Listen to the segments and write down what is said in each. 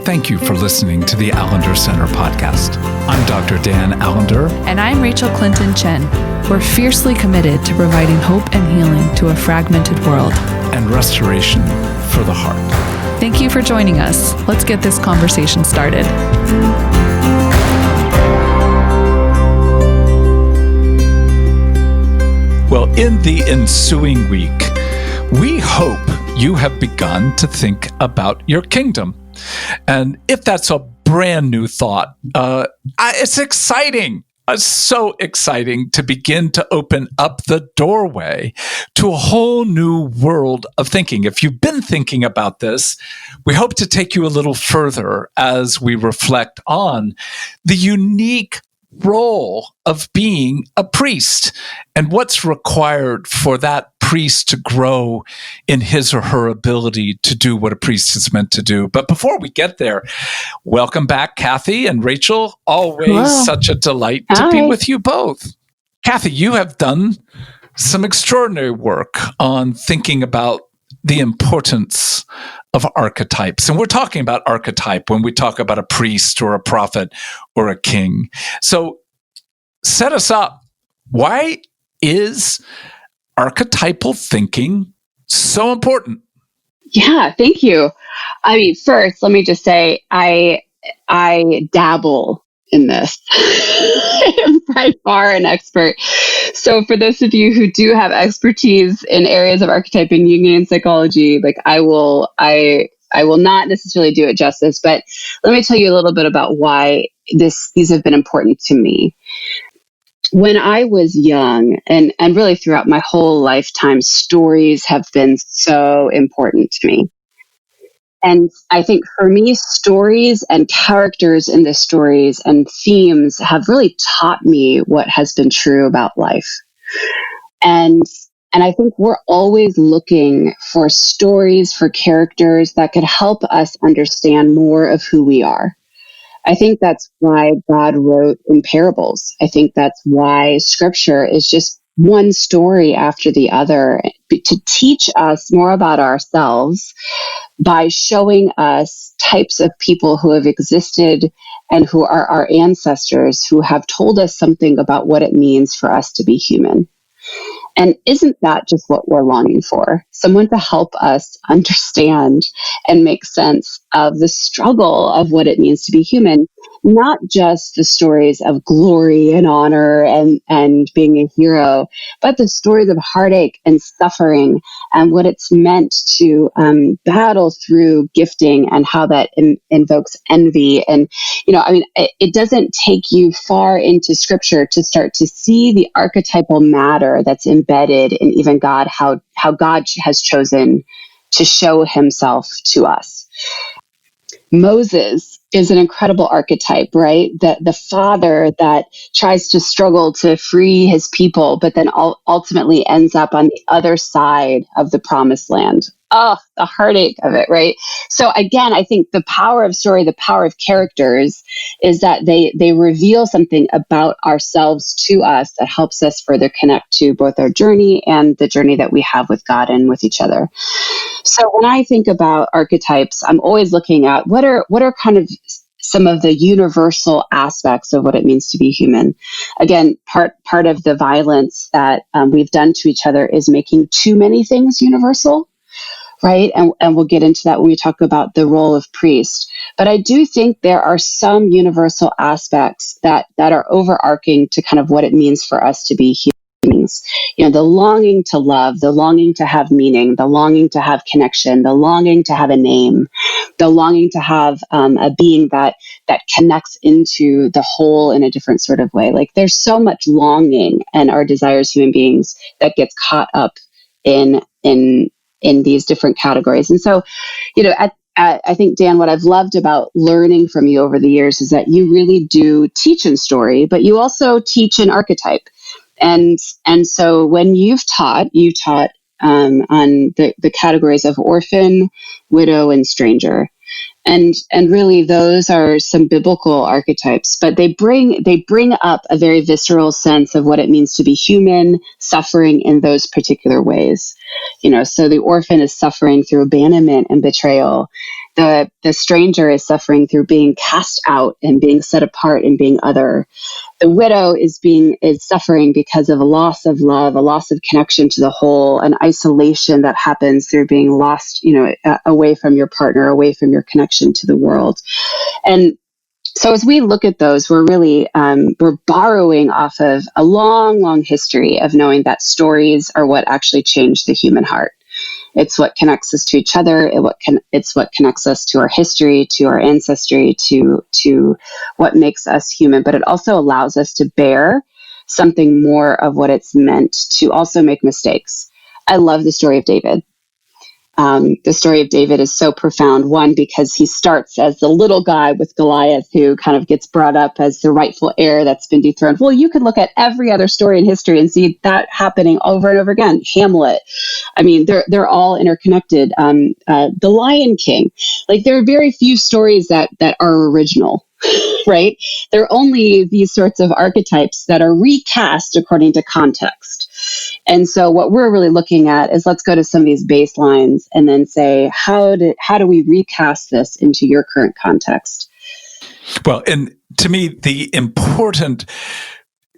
Thank you for listening to the Allender Center podcast. I'm Dr. Dan Allender. And I'm Rachael Clinton Chen. We're fiercely committed to providing hope and healing to a fragmented world. And restoration for the heart. Thank you for joining us. Let's get this conversation started. Well, in the ensuing week, we hope you have begun to think about your kingdom. And if that's a brand new thought, it's exciting. It's so exciting to begin to open up the doorway to a whole new world of thinking. If you've been thinking about this, we hope to take you a little further as we reflect on the unique role of being a priest and what's required for that priest to grow in his or her ability to do what a priest is meant to do. But before we get there, welcome back, Cathy and Rachael. Always Hello. Such a delight to be with you both. Cathy, you have done some extraordinary work on thinking about the importance of archetypes. And we're talking about archetype when we talk about a priest or a prophet or a king. So set us up. Why is archetypal thinking so important? Yeah, thank you. I mean, first, let me just say I dabble in this. I am by far an expert. So for those of you who do have expertise in areas of archetype and Jungian psychology, like I will not necessarily do it justice, but let me tell you a little bit about why these have been important to me. When I was young, and really throughout my whole lifetime, stories have been so important to me. And I think for me, stories and characters in the stories and themes have really taught me what has been true about life. And I think we're always looking for stories, for characters that could help us understand more of who we are. I think that's why God wrote in parables. I think that's why scripture is just one story after the other to teach us more about ourselves by showing us types of people who have existed and who are our ancestors who have told us something about what it means for us to be human. And isn't that just what we're longing for? Someone to help us understand and make sense of the struggle of what it means to be human, not just the stories of glory and honor and being a hero, but the stories of heartache and suffering and what it's meant to battle through gifting and how that invokes envy. And, it doesn't take you far into scripture to start to see the archetypal matter that's embedded in even God, how God has chosen to show himself to us. Moses is an incredible archetype, right? The father that tries to struggle to free his people, but then ultimately ends up on the other side of the promised land. Oh, the heartache of it, right? So again, I think the power of story, the power of characters is that they reveal something about ourselves to us that helps us further connect to both our journey and the journey that we have with God and with each other. So when I think about archetypes, I'm always looking at what are kind of some of the universal aspects of what it means to be human. Again, part of the violence that we've done to each other is making too many things universal. Right. And we'll get into that when we talk about the role of priest. But I do think there are some universal aspects that are overarching to kind of what it means for us to be humans. The longing to love, the longing to have meaning, the longing to have connection, the longing to have a name, the longing to have a being that connects into the whole in a different sort of way. Like there's so much longing and our desires, human beings, that gets caught up in these different categories. And so, I think, Dan, what I've loved about learning from you over the years is that you really do teach in story, but you also teach in archetype. And so when you taught on the categories of orphan, widow, and stranger. And really those are some biblical archetypes, but they bring up a very visceral sense of what it means to be human, suffering in those particular ways. So the orphan is suffering through abandonment and betrayal. the stranger is suffering through being cast out and being set apart and being other. The widow is suffering because of a loss of love, a loss of connection to the whole, an isolation that happens through being lost, away from your partner, away from your connection to the world. And so as we look at those, we're really, we're borrowing off of a long, long history of knowing that stories are what actually change the human heart. It's what connects us to each other. It's what connects us to our history, to our ancestry, to what makes us human. But it also allows us to bear something more of what it's meant to also make mistakes. I love the story of David. The story of David is so profound. One, because he starts as the little guy with Goliath who kind of gets brought up as the rightful heir that's been dethroned. Well, you could look at every other story in history and see that happening over and over again. Hamlet. I mean, they're all interconnected. The Lion King. Like, there are very few stories that are original. Right? There are only these sorts of archetypes that are recast according to context. And so what we're really looking at is, let's go to some of these baselines and then say, how do we recast this into your current context? Well, and to me, the important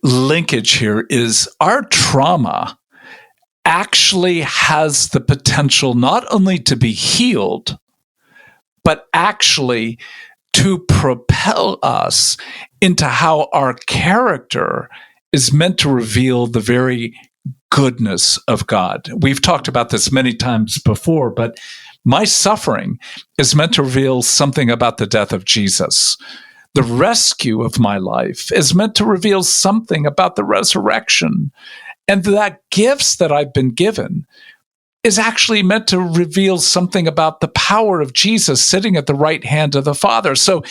linkage here is our trauma actually has the potential not only to be healed, but actually to propel us into how our character is meant to reveal the very goodness of God. We've talked about this many times before, but my suffering is meant to reveal something about the death of Jesus. The rescue of my life is meant to reveal something about the resurrection. And that gifts that I've been given is actually meant to reveal something about the power of Jesus sitting at the right hand of the Father. So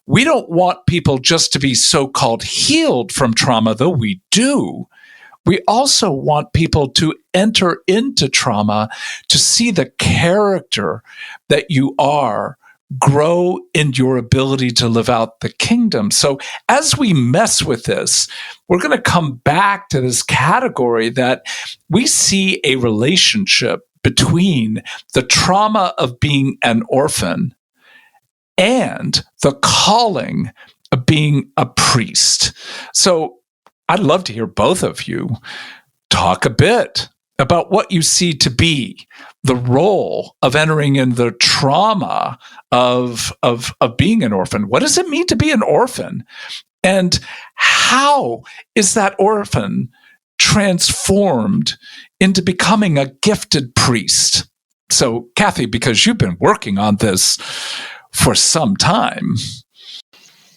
we don't want people just to be so-called healed from trauma, though we do. We also want people to enter into trauma to see the character that you are grow in your ability to live out the kingdom. So as we mess with this, we're going to come back to this category that we see a relationship between the trauma of being an orphan and the calling of being a priest. So I'd love to hear both of you talk a bit about what you see to be the role of entering in the trauma of being an orphan. What does it mean to be an orphan? And how is that orphan transformed into becoming a gifted priest? So, Cathy, because you've been working on this for some time.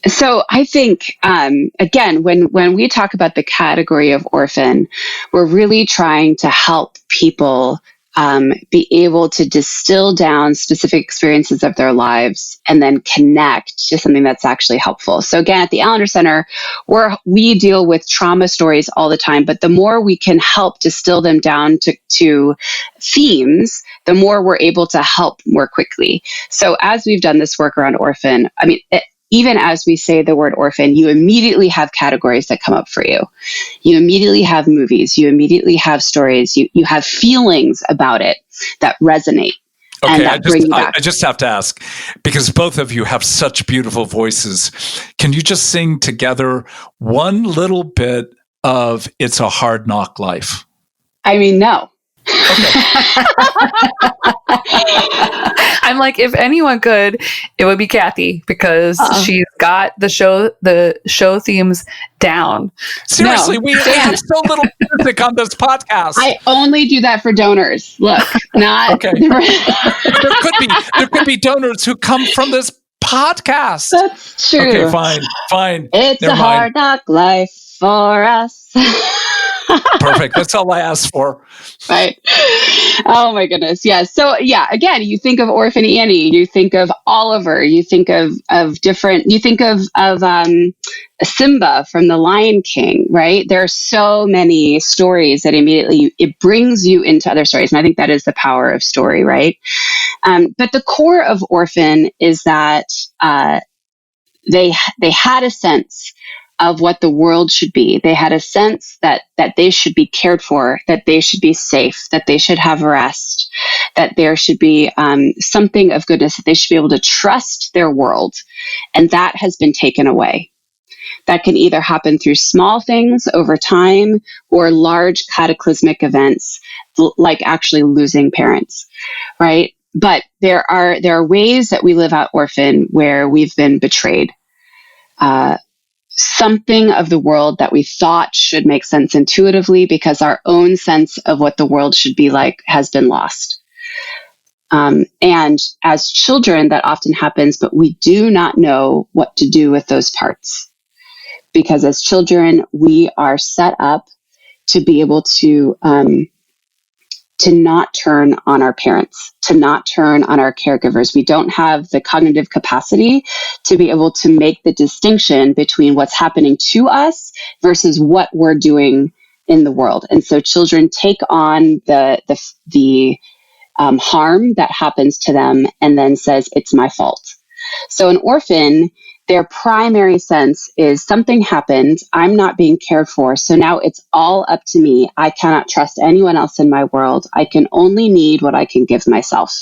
So I think, again, when we talk about the category of orphan, we're really trying to help people be able to distill down specific experiences of their lives and then connect to something that's actually helpful. So again, at the Allender Center, we deal with trauma stories all the time, but the more we can help distill them down to themes, the more we're able to help more quickly. So as we've done this work around orphan, I mean, even as we say the word orphan, you immediately have categories that come up for you. You immediately have movies. You immediately have stories. You have feelings about it that resonate. Okay, and that bring you back. I just have to ask, because both of you have such beautiful voices. Can you just sing together one little bit of It's a Hard Knock Life? I mean, no. Okay. I'm like, if anyone could, it would be Cathy, because she's got the show themes down. Seriously, we have so little music on this podcast. I only do that for donors. Look, not okay. there could be donors who come from this podcast. That's true. Okay, fine. It's a hard knock life for us. Perfect. That's all I asked for. Right. Oh my goodness. Yeah. So yeah, again, you think of Orphan Annie, you think of Oliver, you think of different, you think of Simba from The Lion King, right? There are so many stories that immediately it brings you into other stories. And I think that is the power of story, right? But the core of Orphan is that they had a sense of what the world should be. They had a sense that they should be cared for, that they should be safe, that they should have rest, that there should be something of goodness, that they should be able to trust their world. And that has been taken away. That can either happen through small things over time or large cataclysmic events, like actually losing parents, right? But there are ways that we live out orphan where we've been betrayed. Something of the world that we thought should make sense intuitively because our own sense of what the world should be like has been lost. And as children, that often happens, but we do not know what to do with those parts. Because as children, we are set up to be able to not turn on our parents, to not turn on our caregivers. We don't have the cognitive capacity to be able to make the distinction between what's happening to us versus what we're doing in the world. And so children take on the harm that happens to them and then says, it's my fault. So an orphan, their primary sense is something happened, I'm not being cared for, so now it's all up to me. I cannot trust anyone else in my world. I can only need what I can give myself.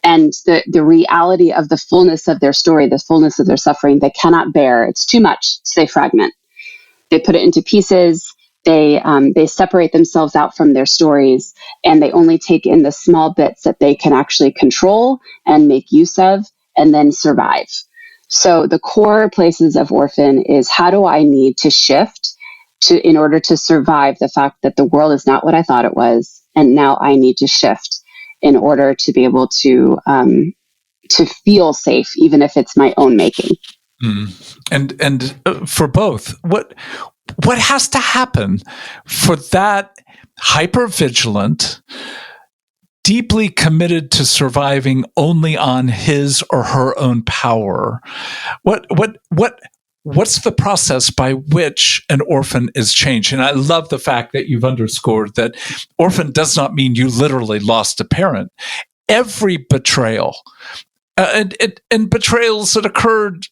And the reality of the fullness of their story, the fullness of their suffering, they cannot bear. It's too much, so they fragment. They put it into pieces. They separate themselves out from their stories, and they only take in the small bits that they can actually control and make use of, and then survive. So the core places of orphan is, how do I need to shift in order to survive the fact that the world is not what I thought it was, and now I need to shift in order to be able to feel safe, even if it's my own making. And for both, what has to happen for that hypervigilant, deeply committed to surviving only on his or her own power? What's the process by which an orphan is changed? And I love the fact that you've underscored that orphan does not mean you literally lost a parent. Every betrayal, and betrayals that occurred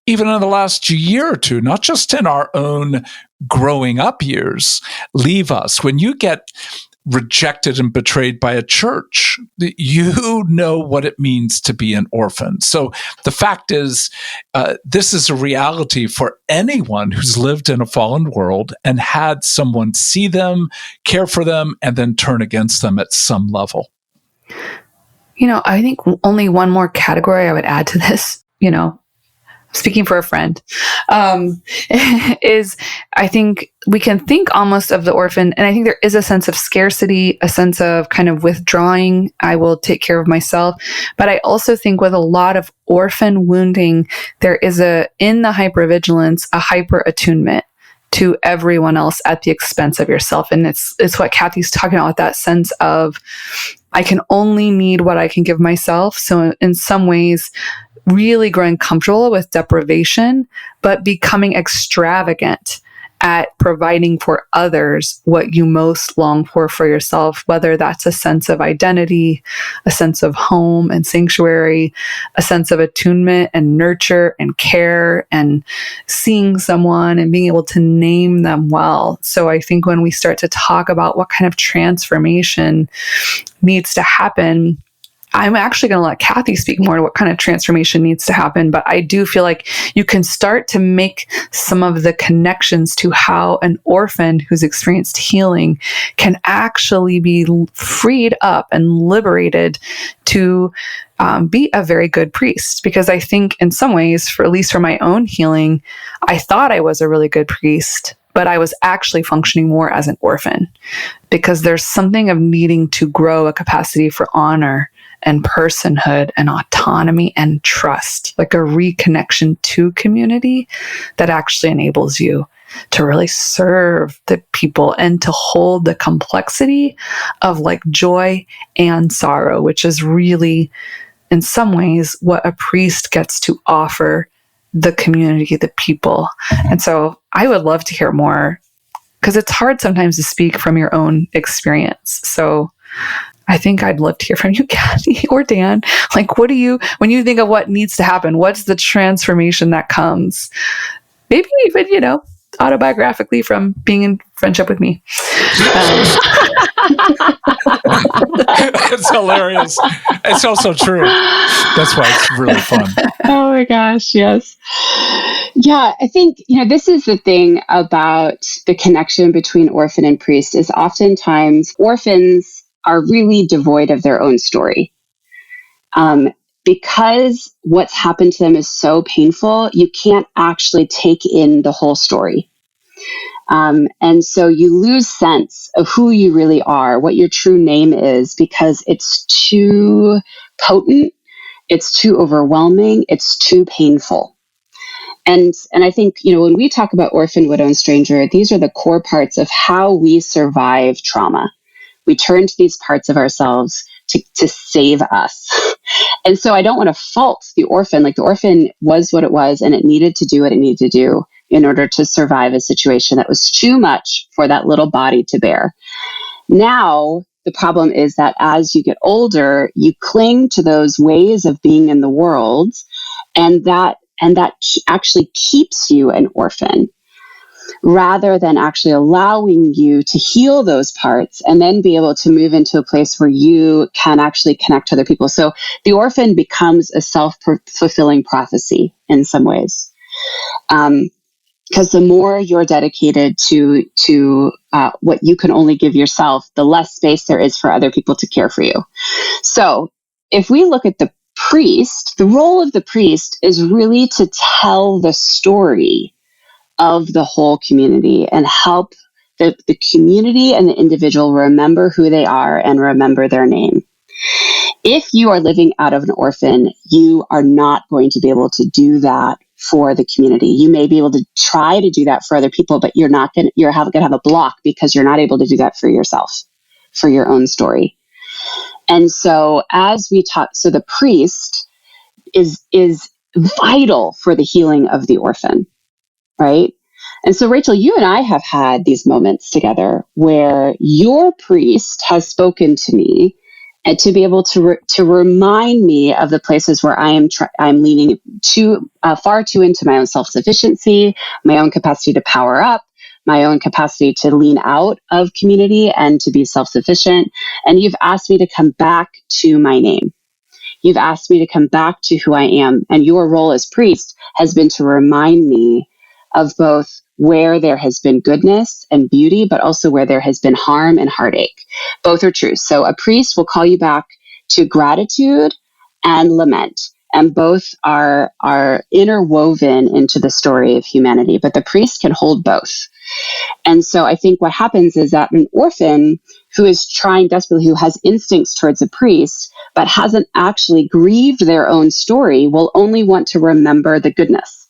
even in the last year or two, not just in our own growing up years, leave us. When you get rejected and betrayed by a church, you know what it means to be an orphan. So the fact is, this is a reality for anyone who's lived in a fallen world and had someone see them, care for them, and then turn against them at some level. I think only one more category I would add to this, speaking for a friend, is I think we can think almost of the orphan, and I think there is a sense of scarcity, a sense of kind of withdrawing. I will take care of myself. But I also think with a lot of orphan wounding, there is in the hypervigilance, a hyper attunement to everyone else at the expense of yourself. And it's what Cathy's talking about, with that sense of, I can only need what I can give myself. So in some ways, really growing comfortable with deprivation, but becoming extravagant at providing for others what you most long for yourself, whether that's a sense of identity, a sense of home and sanctuary, a sense of attunement and nurture and care, and seeing someone and being able to name them well. So I think when we start to talk about what kind of transformation needs to happen, I'm actually going to let Cathy speak more to what kind of transformation needs to happen, but I do feel like you can start to make some of the connections to how an orphan who's experienced healing can actually be freed up and liberated to be a very good priest. Because I think in some ways, at least for my own healing, I thought I was a really good priest, but I was actually functioning more as an orphan, because there's something of needing to grow a capacity for honor and personhood and autonomy and trust, like a reconnection to community that actually enables you to really serve the people and to hold the complexity of like joy and sorrow, which is really, in some ways, what a priest gets to offer the community, the people. And so I would love to hear more, because it's hard sometimes to speak from your own experience. So I think I'd love to hear from you, Cathy or Dan. Like, when you think of what needs to happen, what's the transformation that comes maybe even, autobiographically from being in friendship with me. It's hilarious. It's also true. That's why it's really fun. Oh my gosh, yes. Yeah, I think, this is the thing about the connection between orphan and priest is oftentimes orphans are really devoid of their own story. Because what's happened to them is so painful, you can't actually take in the whole story. And so you lose sense of who you really are, what your true name is, because it's too potent, it's too overwhelming, it's too painful. And I think, when we talk about orphan, widow, and stranger, these are the core parts of how we survive trauma. We turn to these parts of ourselves to save us. And so I don't want to fault the orphan. Like, the orphan was what it was, and it needed to do what it needed to do in order to survive a situation that was too much for that little body to bear. Now, the problem is that as you get older, you cling to those ways of being in the world, and that actually keeps you an orphan, rather than actually allowing you to heal those parts and then be able to move into a place where you can actually connect to other people. So the orphan becomes a self-fulfilling prophecy in some ways. Because the more you're dedicated to what you can only give yourself, the less space there is for other people to care for you. So if we look at the priest, the role of the priest is really to tell the story of the whole community and help the community and the individual remember who they are and remember their name. If you are living out of an orphan, you are not going to be able to do that for the community. You may be able to try to do that for other people, but you're going to have a block because you're not able to do that for yourself, for your own story. And so as we talk, so the priest is vital for the healing of the orphan, right? And so, Rachael, you and I have had these moments together where your priest has spoken to me, and to be able to remind me of the places where I'm leaning far too into my own self-sufficiency, my own capacity to power up, my own capacity to lean out of community and to be self-sufficient. And you've asked me to come back to my name. You've asked me to come back to who I am. And your role as priest has been to remind me of both where there has been goodness and beauty, but also where there has been harm and heartache. Both are true. So a priest will call you back to gratitude and lament. And both are interwoven into the story of humanity. But the priest can hold both. And so I think what happens is that an orphan who is trying desperately, who has instincts towards a priest, but hasn't actually grieved their own story, will only want to remember the goodness.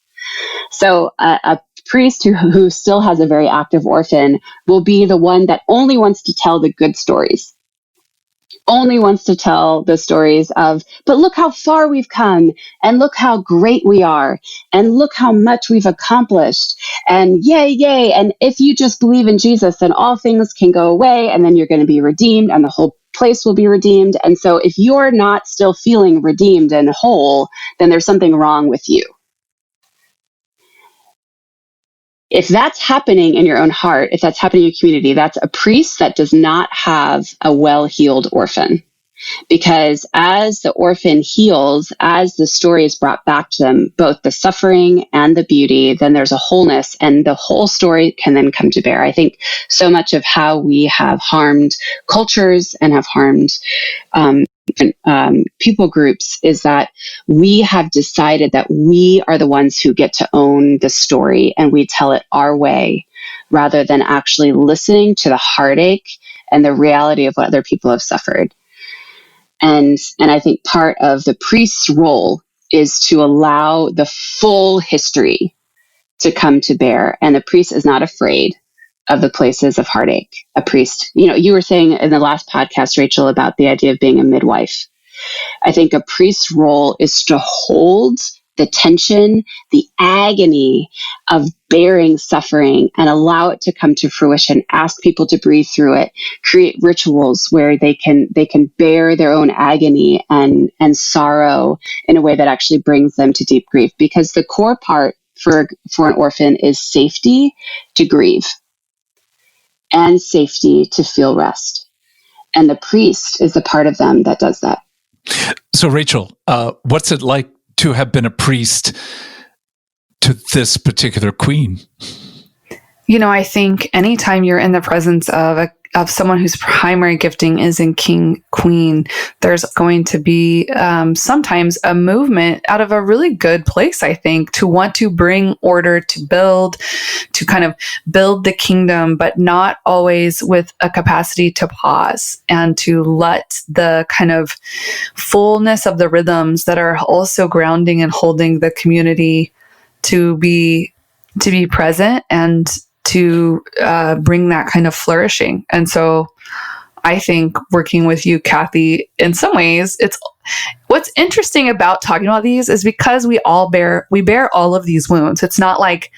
So a priest who still has a very active orphan will be the one that only wants to tell the good stories, only wants to tell the stories of, but look how far we've come, and look how great we are, and look how much we've accomplished, and yay, yay. And if you just believe in Jesus, then all things can go away, and then you're going to be redeemed, and the whole place will be redeemed. And so if you're not still feeling redeemed and whole, then there's something wrong with you. If that's happening in your own heart, if that's happening in your community, that's a priest that does not have a well-healed orphan. Because as the orphan heals, as the story is brought back to them, both the suffering and the beauty, then there's a wholeness, and the whole story can then come to bear. I think so much of how we have harmed cultures and have harmed people groups is that we have decided that we are the ones who get to own the story, and we tell it our way, rather than actually listening to the heartache and the reality of what other people have suffered. And I think part of the priest's role is to allow the full history to come to bear. And the priest is not afraid of the places of heartache. A priest, you were saying in the last podcast, Rachael, about the idea of being a midwife. I think a priest's role is to hold the tension, the agony of bearing suffering, and allow it to come to fruition. Ask people to breathe through it. Create rituals where they can bear their own agony and sorrow in a way that actually brings them to deep grief. Because the core part for an orphan is safety to grieve and safety to feel rest. And the priest is the part of them that does that. So, Rachael, what's it like to have been a priest to this particular queen? You know, I think anytime you're in the presence of someone whose primary gifting is in king, queen, there's going to be sometimes a movement out of a really good place, I think, to want to bring order, to kind of build the kingdom, but not always with a capacity to pause and to let the kind of fullness of the rhythms that are also grounding and holding the community to be present and to bring that kind of flourishing. And so I think working with you, Cathy, in some ways, it's what's interesting about talking about these is because we bear all of these wounds. It's not like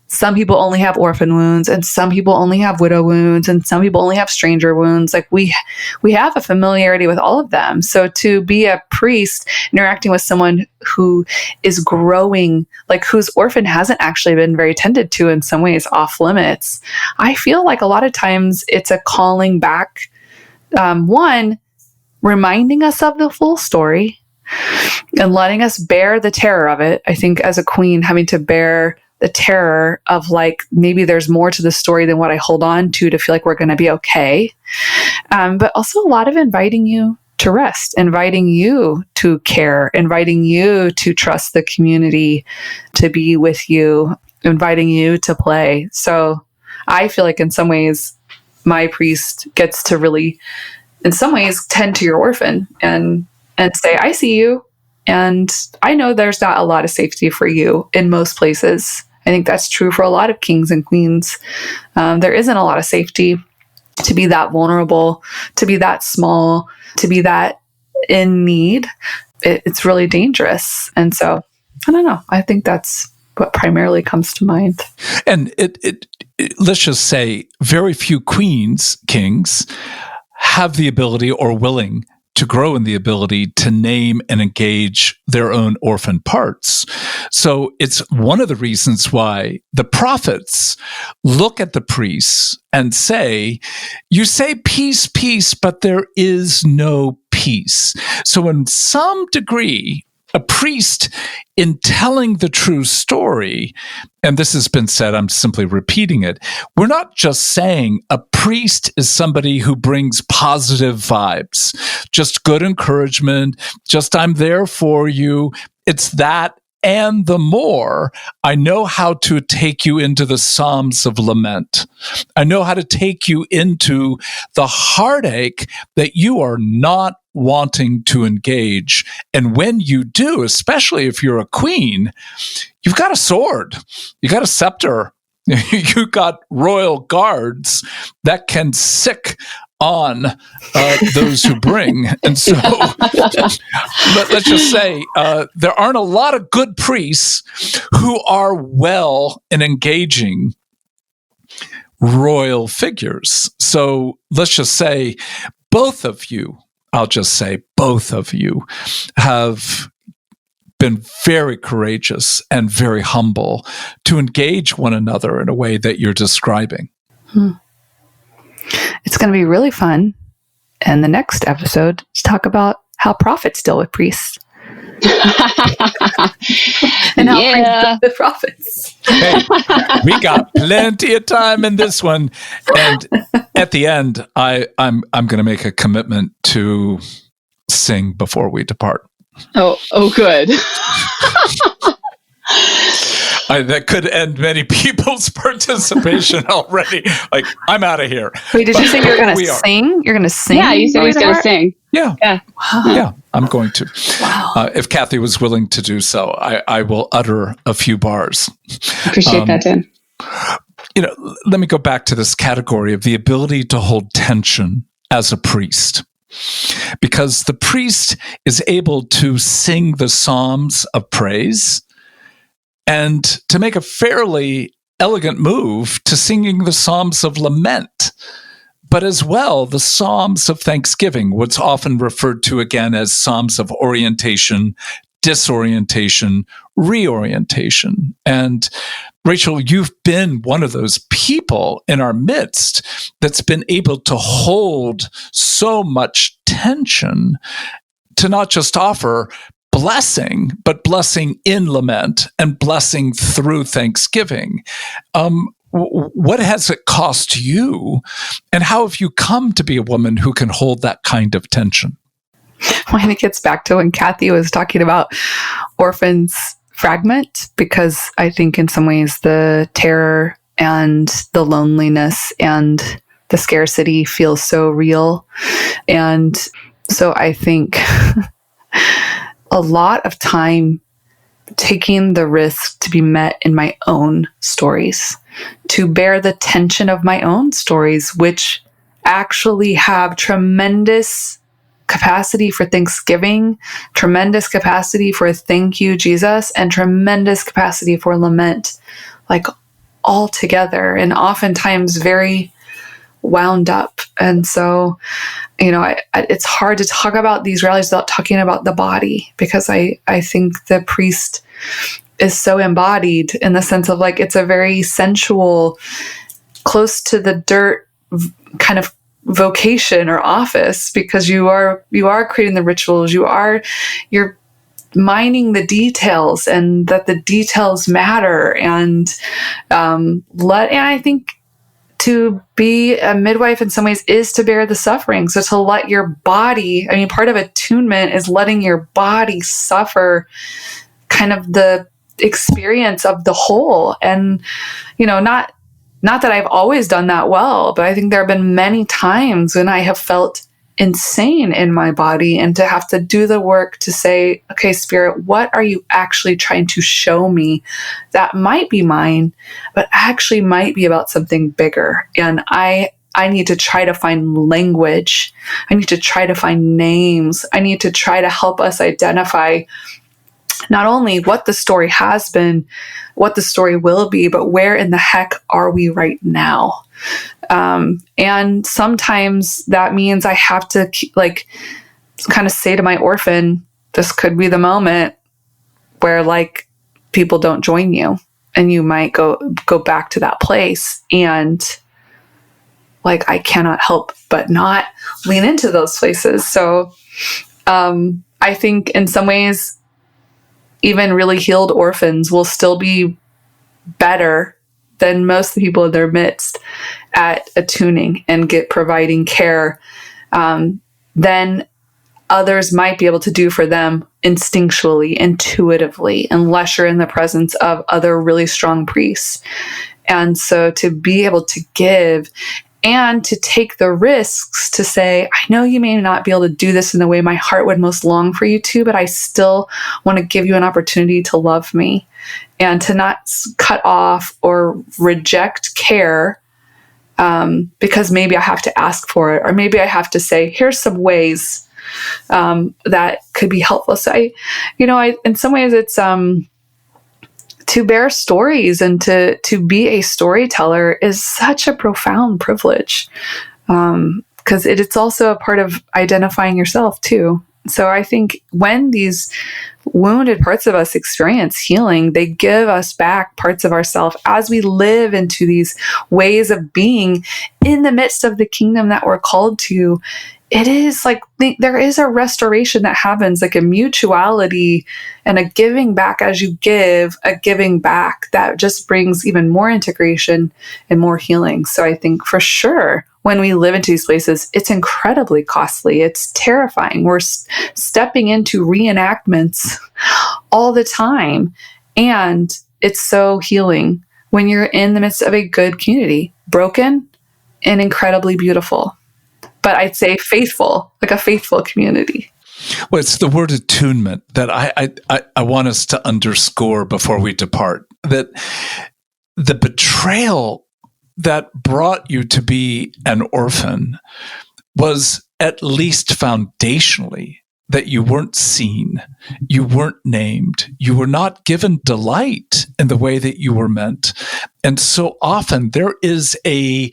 some people only have orphan wounds and some people only have widow wounds and some people only have stranger wounds. Like we have a familiarity with all of them. So to be a priest interacting with someone who is growing, like whose orphan hasn't actually been very tended to, in some ways off limits, I feel like a lot of times it's a calling back, one, reminding us of the full story and letting us bear the terror of it. I think as a queen, having to bear the terror of like, maybe there's more to the story than what I hold on to feel like we're going to be okay. But also a lot of inviting you to rest, inviting you to care, inviting you to trust the community, to be with you, inviting you to play. So I feel like in some ways, my priest gets to really, in some ways, tend to your orphan and say, I see you. And I know there's not a lot of safety for you in most places. I think that's true for a lot of kings and queens. There isn't a lot of safety to be that vulnerable, to be that small, to be that in need. It's really dangerous. And so, I don't know. I think that's what primarily comes to mind. And let's just say very few kings have the ability or willing to grow in the ability to name and engage their own orphan parts. So it's one of the reasons why the prophets look at the priests and say, you say peace, peace, but there is no peace. So in some degree, a priest, in telling the true story, and this has been said, I'm simply repeating it, we're not just saying a priest is somebody who brings positive vibes, just good encouragement, just I'm there for you. It's that and the more. I know how to take you into the Psalms of lament. I know how to take you into the heartache that you are not wanting to engage. And when you do, especially if you're a queen, you've got a sword, you got a scepter, you got royal guards that can sick on those who bring. And so let's just say there aren't a lot of good priests who are well in engaging royal figures. So let's just say both of you, I'll just say both of you have been very courageous and very humble to engage one another in a way that you're describing. It's going to be really fun in the next episode to talk about how prophets deal with priests. And how priests deal with prophets. Hey, we got plenty of time in this one. And at the end, I'm going to make a commitment to sing before we depart. Oh, good. That could end many people's participation already. Like, I'm out of here. Wait, did you say you're going to sing? You're going to sing? Yeah, you said he was going to sing. Yeah. Wow. Yeah, I'm going to. Wow. If Cathy was willing to do so, I will utter a few bars. Appreciate that, Dan. Let me go back to this category of the ability to hold tension as a priest. Because the priest is able to sing the psalms of praise and to make a fairly elegant move to singing the psalms of lament, but as well the psalms of thanksgiving, what's often referred to again as psalms of orientation, disorientation, reorientation. And Rachael, you've been one of those people in our midst that's been able to hold so much tension to not just offer blessing, but blessing in lament and blessing through thanksgiving. What has it cost you, and how have you come to be a woman who can hold that kind of tension? Well, I think it's back to when Cathy was talking about orphans fragment, because I think in some ways the terror and the loneliness and the scarcity feels so real. And so I think a lot of time taking the risk to be met in my own stories, to bear the tension of my own stories, which actually have tremendous capacity for thanksgiving, tremendous capacity for thank you, Jesus, and tremendous capacity for lament, like all together, and oftentimes very wound up. And so, it's hard to talk about these realities without talking about the body, because I think the priest is so embodied in the sense of like, it's a very sensual, close to the dirt kind of vocation or office, because you are creating the rituals, you're mining the details, and that the details matter. And I think to be a midwife in some ways is to bear the suffering. So to let your body, part of attunement is letting your body suffer kind of the experience of the whole. And, not that I've always done that well, but I think there have been many times when I have felt insane in my body, and to have to do the work to say, okay, Spirit, what are you actually trying to show me that might be mine, but actually might be about something bigger? And I need to try to find language. I need to try to find names. I need to try to help us identify not only what the story has been, what the story will be, but where in the heck are we right now? And sometimes that means I have to kind of say to my orphan, this could be the moment where people don't join you, and you might go back to that place. And I cannot help but not lean into those places. So I think in some ways, even really healed orphans will still be better than most of the people in their midst at attuning and providing care than others might be able to do for them instinctually, intuitively, unless you're in the presence of other really strong priests. And so to be able to give and to take the risks to say, I know you may not be able to do this in the way my heart would most long for you to, but I still want to give you an opportunity to love me, and to not cut off or reject care because maybe I have to ask for it, or maybe I have to say, here's some ways that could be helpful. So I in some ways it's to bear stories and to be a storyteller is such a profound privilege, because it's also a part of identifying yourself too. So I think when these wounded parts of us experience healing, they give us back parts of ourselves as we live into these ways of being in the midst of the kingdom that we're called to. It is there is a restoration that happens, like a mutuality and a giving back as you give, a giving back that just brings even more integration and more healing. So I think for sure, when we live into these places, it's incredibly costly. It's terrifying. We're stepping into reenactments all the time. And it's so healing when you're in the midst of a good community, broken and incredibly beautiful. But I'd say faithful, like a faithful community. Well, it's the word attunement that I want us to underscore before we depart, that the betrayal that brought you to be an orphan was at least foundationally that you weren't seen, you weren't named, you were not given delight in the way that you were meant. And so often there is a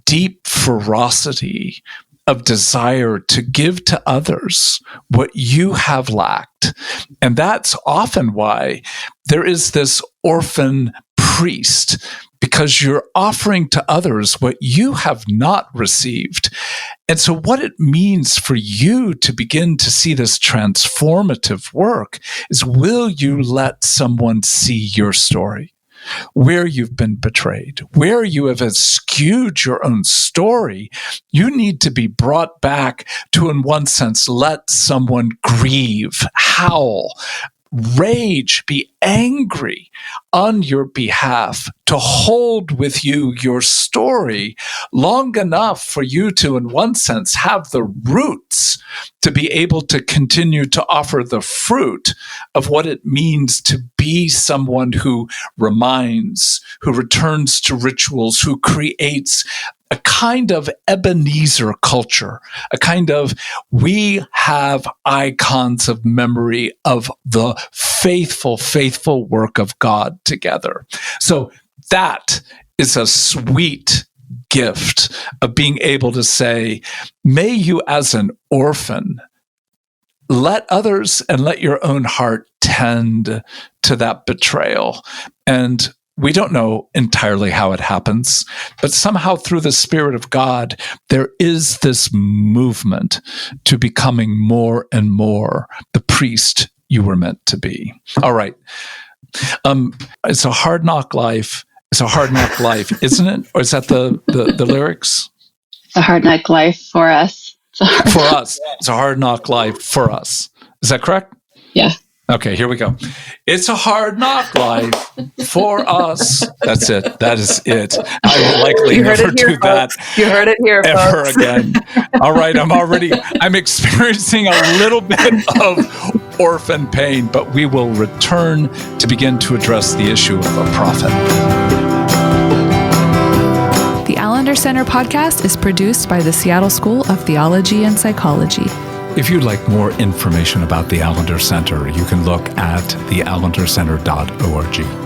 deep ferocity of desire to give to others what you have lacked, And that's often why there is this orphan priest, because you're offering to others what you have not received. And so what it means for you to begin to see this transformative work is, will you let someone see your story? Where you've been betrayed, where you have skewed your own story, you need to be brought back to, in one sense, let someone grieve, howl, rage, be angry on your behalf, to hold with you your story long enough for you to, in one sense, have the roots to be able to continue to offer the fruit of what it means to be someone who reminds, who returns to rituals, who creates a kind of Ebenezer culture, a kind of, we have icons of memory of the faithful, faithful work of God together. So that is a sweet gift of being able to say, may you as an orphan let others and let your own heart tend to that betrayal. And we don't know entirely how it happens, but somehow through the Spirit of God, there is this movement to becoming more and more the priest you were meant to be. All right. It's a hard knock life. It's a hard knock life, isn't it? Or is that the lyrics? It's a hard knock life for us. For us. It's a hard knock life for us. Is that correct? Yeah. Okay, here we go. It's a hard knock life for us. That's it. That is it. I will likely never do that. You heard it here, ever folks. Again. All right, I'm experiencing a little bit of orphan pain, but we will return to begin to address the issue of a prophet. The Allender Center podcast is produced by the Seattle School of Theology and Psychology. If you'd like more information about the Allender Center, you can look at theallendercenter.org.